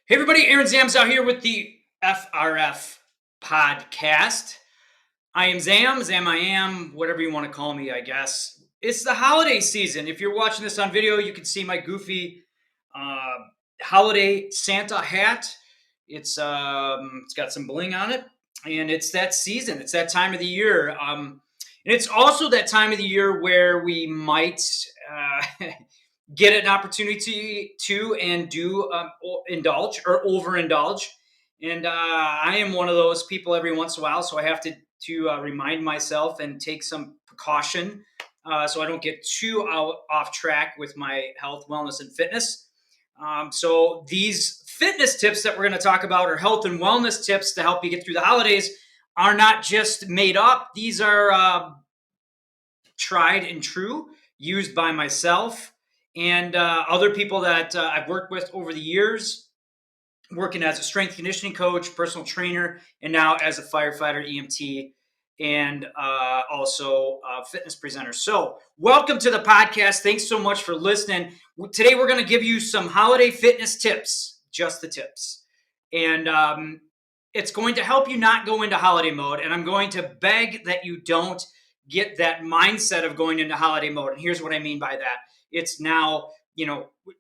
Hey everybody, Aaron Zams out here with the FRF Podcast. I am Zam I am, whatever you want to call me, I guess. It's the holiday season. If you're watching this on video, you can see my goofy uh, holiday Santa hat. It's got some bling on it, and it's that season. It's that time of the year, and it's also that time of the year where we might get an opportunity to and do indulge or overindulge. And I am one of those people every once in a while, so I have to remind myself and take some precaution so I don't get too off track with my health, wellness, and fitness. So these fitness tips that we're going to talk about, or health and wellness tips to help you get through the holidays, are not just made up. These are tried and true, used by myself and other people that I've worked with over the years, working as a strength conditioning coach, personal trainer, and now as a firefighter, EMT, and also a fitness presenter. So, welcome to the podcast. Thanks so much for listening. Today, we're going to give you some holiday fitness tips, just the tips. And it's going to help you not go into holiday mode. And I'm going to beg that you don't get that mindset of going into holiday mode. And here's what I mean by that. It's now,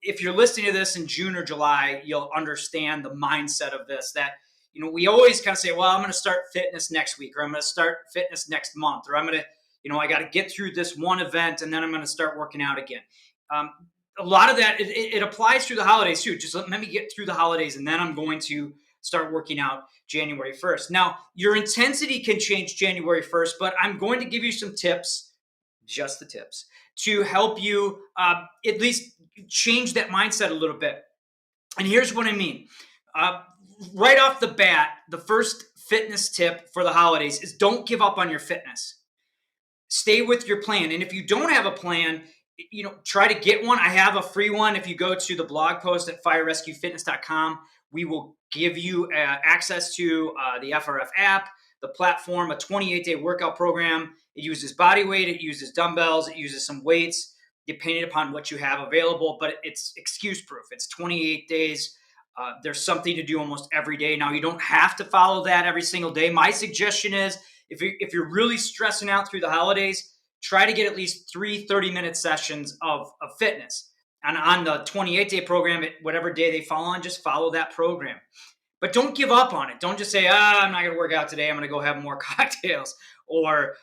if you're listening to this in June or July, you'll understand the mindset of this, that, we always kind of say, well, I'm going to start fitness next week, or I'm going to start fitness next month, or I'm going to, I got to get through this one event and then I'm going to start working out again. A lot of that, it applies through the holidays too. Just let me get through the holidays and then I'm going to start working out January 1st. Now, your intensity can change January 1st, but I'm going to give you some tips, just the tips, to help you at least change that mindset a little bit. And here's what I mean. Right off the bat, the first fitness tip for the holidays is don't give up on your fitness. Stay with your plan. And if you don't have a plan, try to get one. I have a free one. If you go to the blog post at firerescuefitness.com, we will give you access to the FRF app, the platform, a 28-day workout program. It uses body weight, it uses dumbbells, it uses some weights, depending upon what you have available, but it's excuse proof. It's 28 days. There's something to do almost every day. Now, you don't have to follow that every single day. My suggestion is if you're really stressing out through the holidays, try to get at least 3 30-minute sessions of fitness. And on the 28-day program, whatever day they fall on, just follow that program. But don't give up on it. Don't just say, I'm not going to work out today. I'm going to go have more cocktails or,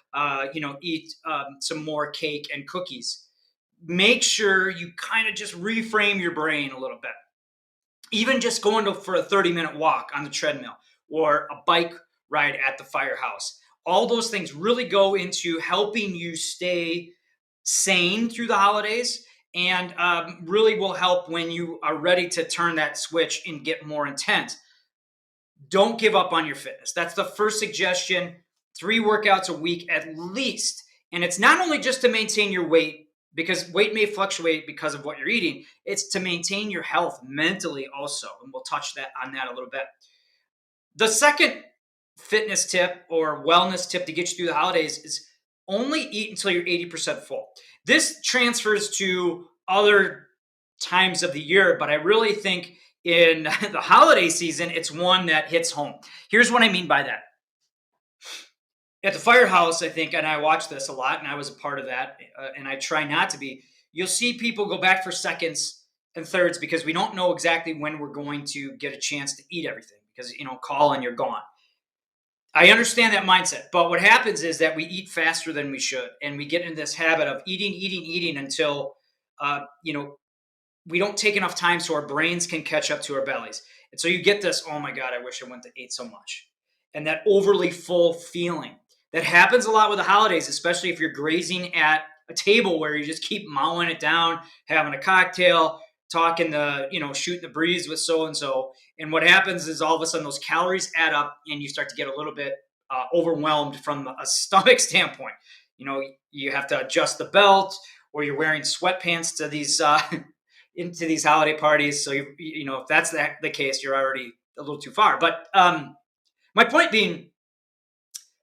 eat some more cake and cookies. Make sure you kind of just reframe your brain a little bit. Even just going for a 30-minute walk on the treadmill or a bike ride at the firehouse. All those things really go into helping you stay sane through the holidays, and really will help when you are ready to turn that switch and get more intense. Don't give up on your fitness. That's the first suggestion. 3 workouts a week at least. And it's not only just to maintain your weight, because weight may fluctuate because of what you're eating. It's to maintain your health mentally also. And we'll touch on that a little bit. The second fitness tip or wellness tip to get you through the holidays is only eat until you're 80% full. This transfers to other times of the year, but I really think in the holiday season, it's one that hits home. Here's what I mean by that. At the firehouse, I think, and I watch this a lot, and I was a part of that, and I try not to be, you'll see people go back for seconds and thirds because we don't know exactly when we're going to get a chance to eat everything because, call and you're gone. I understand that mindset, but what happens is that we eat faster than we should, and we get into this habit of eating until, we don't take enough time so our brains can catch up to our bellies. And so you get this, oh my God, I wish I went to eat so much. And that overly full feeling. That happens a lot with the holidays, especially if you're grazing at a table where you just keep mowing it down, having a cocktail, talking shooting the breeze with so-and-so. And what happens is all of a sudden those calories add up and you start to get a little bit overwhelmed from a stomach standpoint. You have to adjust the belt, or you're wearing sweatpants to these into these holiday parties. So, if that's the case, you're already a little too far. But my point being,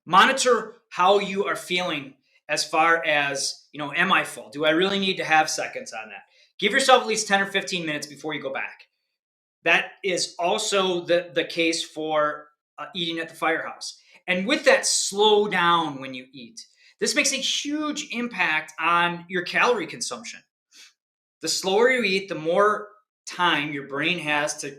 monitor how you are feeling as far as, am I full? Do I really need to have seconds on that? Give yourself at least 10 or 15 minutes before you go back. That is also the case for eating at the firehouse. And with that, slow down when you eat. This makes a huge impact on your calorie consumption. The slower you eat, the more time your brain has to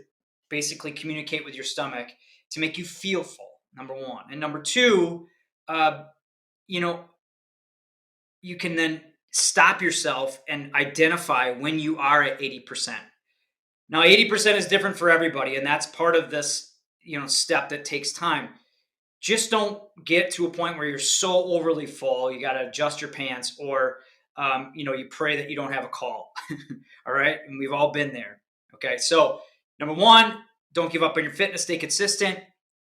basically communicate with your stomach to make you feel full, number one. And number two, uh, you know, you can then stop yourself and identify when you are at 80%. Now, 80% is different for everybody, and that's part of this, step that takes time. Just don't get to a point where you're so overly full, you got to adjust your pants, or, you pray that you don't have a call. All right. And we've all been there. Okay. So, number one, don't give up on your fitness, stay consistent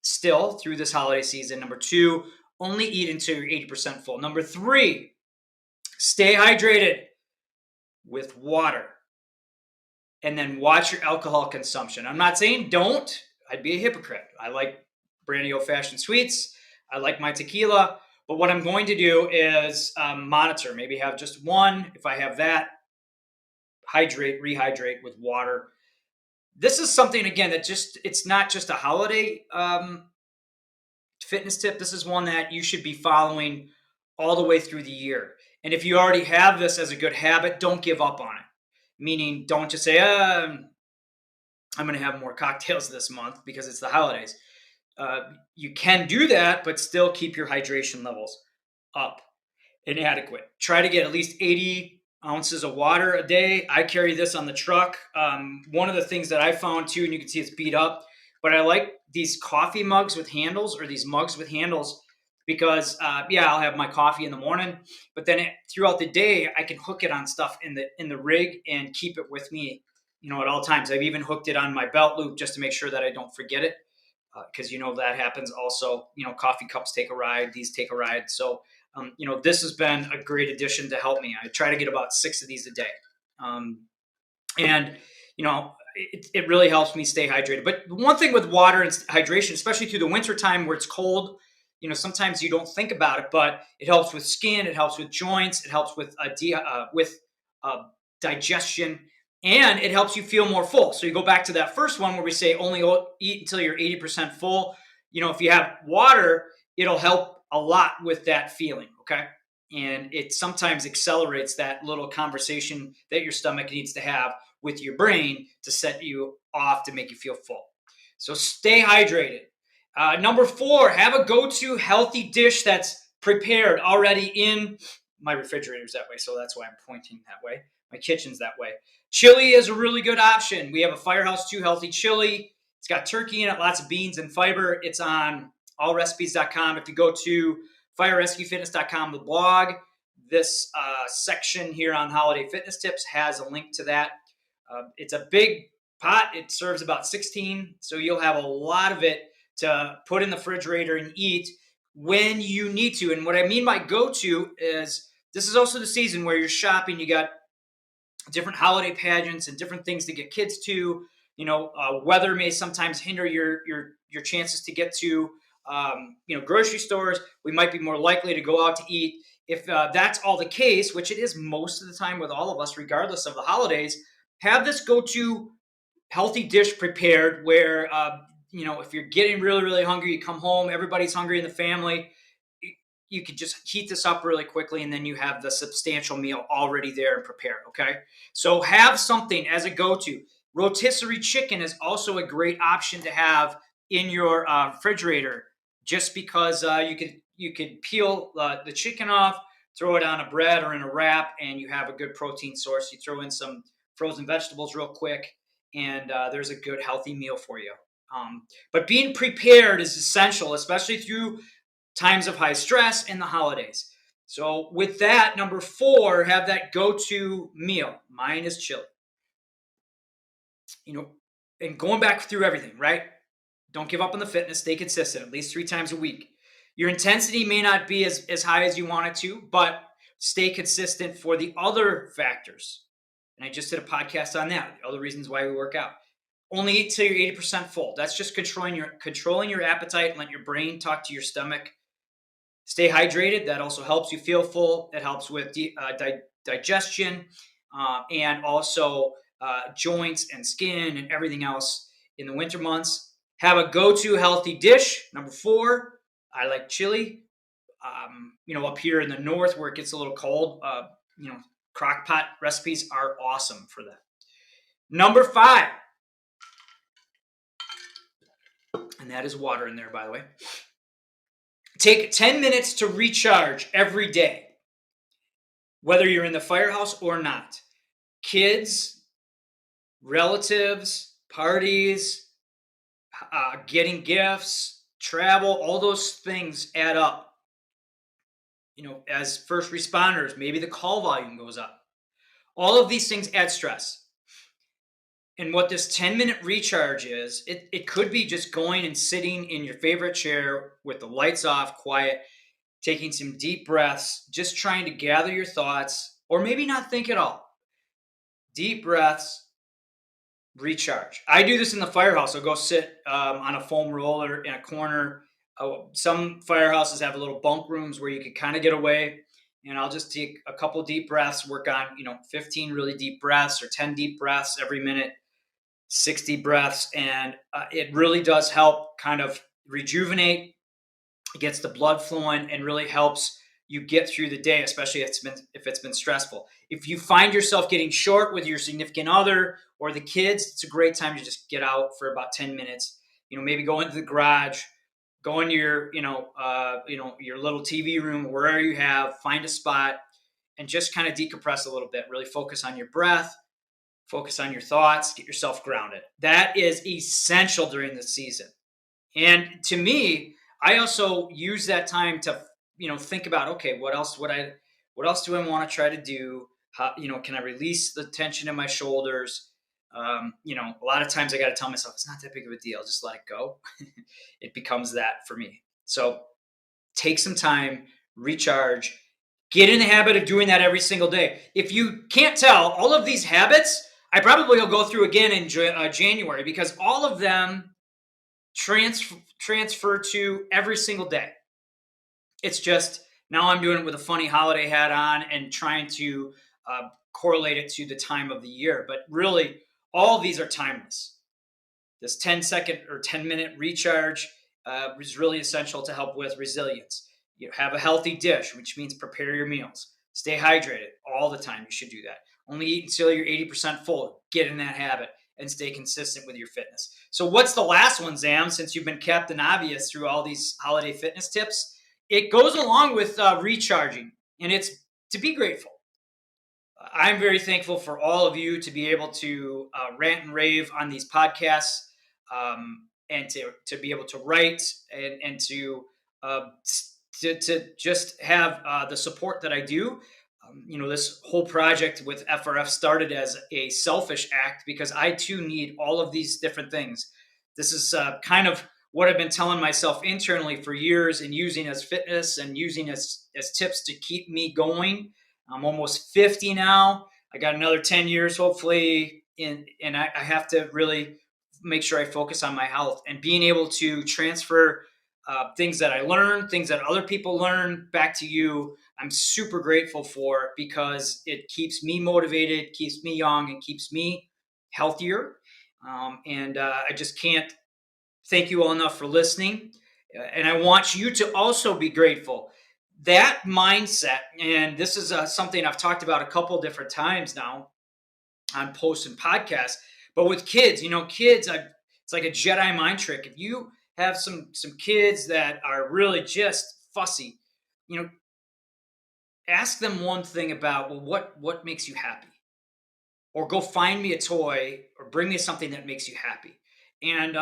still through this holiday season. Number two, only eat until you're 80% full. Number three, stay hydrated with water. And then watch your alcohol consumption. I'm not saying don't. I'd be a hypocrite. I like brandy old-fashioned sweets. I like my tequila. But what I'm going to do is monitor. Maybe have just one. If I have that, rehydrate with water. This is something, again, that it's not just a holiday fitness tip. This is one that you should be following all the way through the year. And if you already have this as a good habit, don't give up on it. Meaning, don't just say, I'm going to have more cocktails this month because it's the holidays. You can do that, but still keep your hydration levels up and adequate. Try to get at least 80 ounces of water a day. I carry this on the truck. One of the things that I found too, and you can see it's beat up, but I like these coffee mugs with handles, or these mugs with handles, because I'll have my coffee in the morning, but then throughout the day I can hook it on stuff in the rig and keep it with me, at all times. I've even hooked it on my belt loop just to make sure that I don't forget it, because that happens also. Coffee cups take a ride, these take a ride. So this has been a great addition to help me. I try to get about 6 of these a day, and it really helps me stay hydrated. But one thing with water and hydration, especially through the winter time where it's cold, sometimes you don't think about it, but it helps with skin, it helps with joints, it helps with digestion, and it helps you feel more full. So you go back to that first one where we say only eat until you're 80% full. If you have water, it'll help a lot with that feeling, okay? And it sometimes accelerates that little conversation that your stomach needs to have with your brain to set you off to make you feel full. So stay hydrated. Number 4, have a go-to healthy dish that's prepared already in my refrigerator's that way, so that's why I'm pointing that way. My kitchen's that way. Chili is a really good option. We have a Firehouse 2 healthy chili. It's got turkey in it, lots of beans and fiber. It's on allrecipes.com. If you go to firerescuefitness.com, the blog, this section here on holiday fitness tips has a link to that. It's a big pot. It serves about 16, so you'll have a lot of it to put in the refrigerator and eat when you need to. And what I mean by go-to is this is also the season where you're shopping. You got different holiday pageants and different things to get kids to. Weather may sometimes hinder your chances to get to grocery stores. We might be more likely to go out to eat. If that's all the case, which it is most of the time with all of us, regardless of the holidays, have this go-to healthy dish prepared where if you're getting really, really hungry, you come home, everybody's hungry in the family, you could just heat this up really quickly, and then you have the substantial meal already there and prepared, okay? So have something as a go-to. Rotisserie chicken is also a great option to have in your refrigerator, just because you could peel the chicken off, throw it on a bread or in a wrap, and you have a good protein source. You throw in some frozen vegetables real quick, and there's a good healthy meal for you. But being prepared is essential, especially through times of high stress and the holidays. So with that, number 4, have that go-to meal. Mine is chili. And going back through everything, right? Don't give up on the fitness. Stay consistent, at least 3 times a week. Your intensity may not be as high as you want it to, but stay consistent for the other factors. And I just did a podcast on that, the other reasons why we work out. Only eat till you're 80% full. That's just controlling your appetite and let your brain talk to your stomach. Stay hydrated. That also helps you feel full. It helps with digestion, and also joints and skin and everything else in the winter months. Have a go-to healthy dish. Number 4, I like chili. Up here in the north where it gets a little cold, crock pot recipes are awesome for that. Number 5, and that is water in there, by the way. Take 10 minutes to recharge every day, whether you're in the firehouse or not. Kids, relatives, parties, getting gifts, travel, all those things add up. As first responders, maybe the call volume goes up. All of these things add stress. And what this 10-minute recharge is, it could be just going and sitting in your favorite chair with the lights off, quiet, taking some deep breaths, just trying to gather your thoughts, or maybe not think at all. Deep breaths, recharge. I do this in the firehouse. I'll go sit on a foam roller in a corner. Some firehouses have little bunk rooms where you can kind of get away. And I'll just take a couple deep breaths, work on 15 really deep breaths or 10 deep breaths every minute, 60 breaths. And it really does help kind of rejuvenate. It gets the blood flowing and really helps you get through the day, especially if it's been stressful. If you find yourself getting short with your significant other or the kids, it's a great time to just get out for about 10 minutes. Maybe go into the garage, go into your your little TV room, wherever you have, find a spot and just kind of decompress a little bit. Really focus on your breath, focus on your thoughts, get yourself grounded. That is essential during the season. And to me, I also use that time to think about, okay, what else do I want to try to do? How, can I release the tension in my shoulders? A lot of times I got to tell myself it's not that big of a deal. Just let it go. It becomes that for me. So take some time, recharge, get in the habit of doing that every single day. If you can't tell, all of these habits, I probably will go through again in January because all of them transfer to every single day. It's just now I'm doing it with a funny holiday hat on and trying to correlate it to the time of the year. But really, all of these are timeless. This 10-second or 10-minute recharge is really essential to help with resilience. You have a healthy dish, which means prepare your meals. Stay hydrated all the time. You should do that. Only eat until you're 80% full. Get in that habit and stay consistent with your fitness. So what's the last one, Zam, since you've been Captain Obvious through all these holiday fitness tips? It goes along with recharging, and it's to be grateful. I'm very thankful for all of you to be able to rant and rave on these podcasts and to be able to write and to just have the support that I do. This whole project with FRF started as a selfish act because I too need all of these different things. This is kind of what I've been telling myself internally for years and using as fitness and using as tips to keep me going. I'm almost 50 now. I got another 10 years, hopefully. And I have to really make sure I focus on my health and being able to transfer things that I learn, things that other people learn back to you. I'm super grateful for because it keeps me motivated, keeps me young, and keeps me healthier. I just can't thank you all enough for listening. And I want you to also be grateful. That mindset, and this is something I've talked about a couple different times now on posts and podcasts, but with kids, it's like a Jedi mind trick. If you have some kids that are really just fussy, ask them one thing about, well, what makes you happy? Or go find me a toy or bring me something that makes you happy. And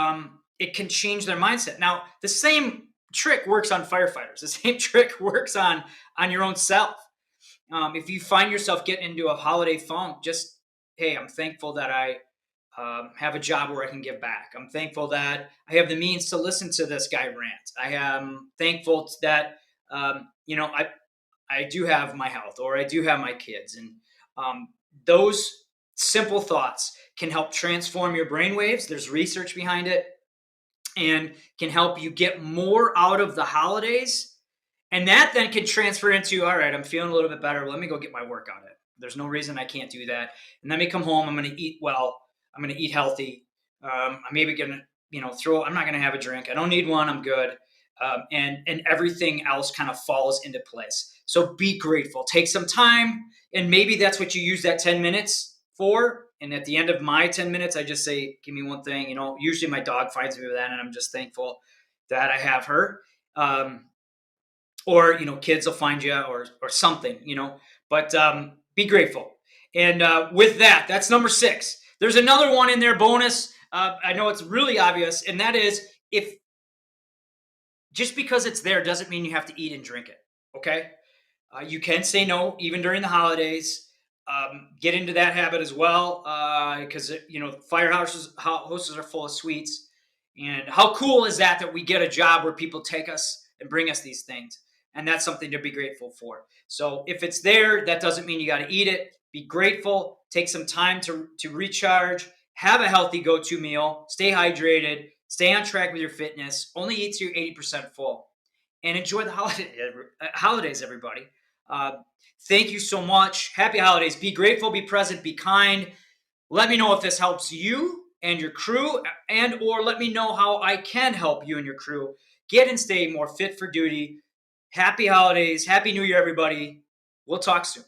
it can change their mindset. Now, the same trick works on firefighters. The same trick works on your own self. If you find yourself getting into a holiday funk, just, hey, I'm thankful that I have a job where I can give back. I'm thankful that I have the means to listen to this guy rant. I am thankful that, I do have my health or I do have my kids. And those simple thoughts can help transform your brainwaves. There's research behind it and can help you get more out of the holidays. And that then can transfer into, all right, I'm feeling a little bit better. Let me go get my workout in. There's no reason I can't do that. And let me come home. I'm going to eat well. I'm going to eat healthy. I'm maybe going to, I'm not going to have a drink. I don't need one. I'm good. And everything else kind of falls into place. So be grateful. Take some time, and maybe that's what you use that 10 minutes for. And at the end of my 10 minutes, I just say, give me one thing. Usually my dog finds me with that, and I'm just thankful that I have her. Or kids will find you, or something. But be grateful. And with that, that's number 6. There's another one in there, bonus. I know it's really obvious, and that is, if just because it's there doesn't mean you have to eat and drink it. Okay, you can say no even during the holidays. Get into that habit as well, because firehouses houses are full of sweets. And how cool is that we get a job where people take us and bring us these things, and that's something to be grateful for. So if it's there, that doesn't mean you got to eat it. Be grateful. Take some time to recharge. Have a healthy go-to meal. Stay hydrated. Stay on track with your fitness. Only eat to 80% full, and enjoy the holidays, everybody. Thank you so much. Happy holidays. Be grateful, be present, be kind. Let me know if this helps you and your crew, or let me know how I can help you and your crew get and stay more fit for duty. Happy holidays. Happy New Year, everybody. We'll talk soon.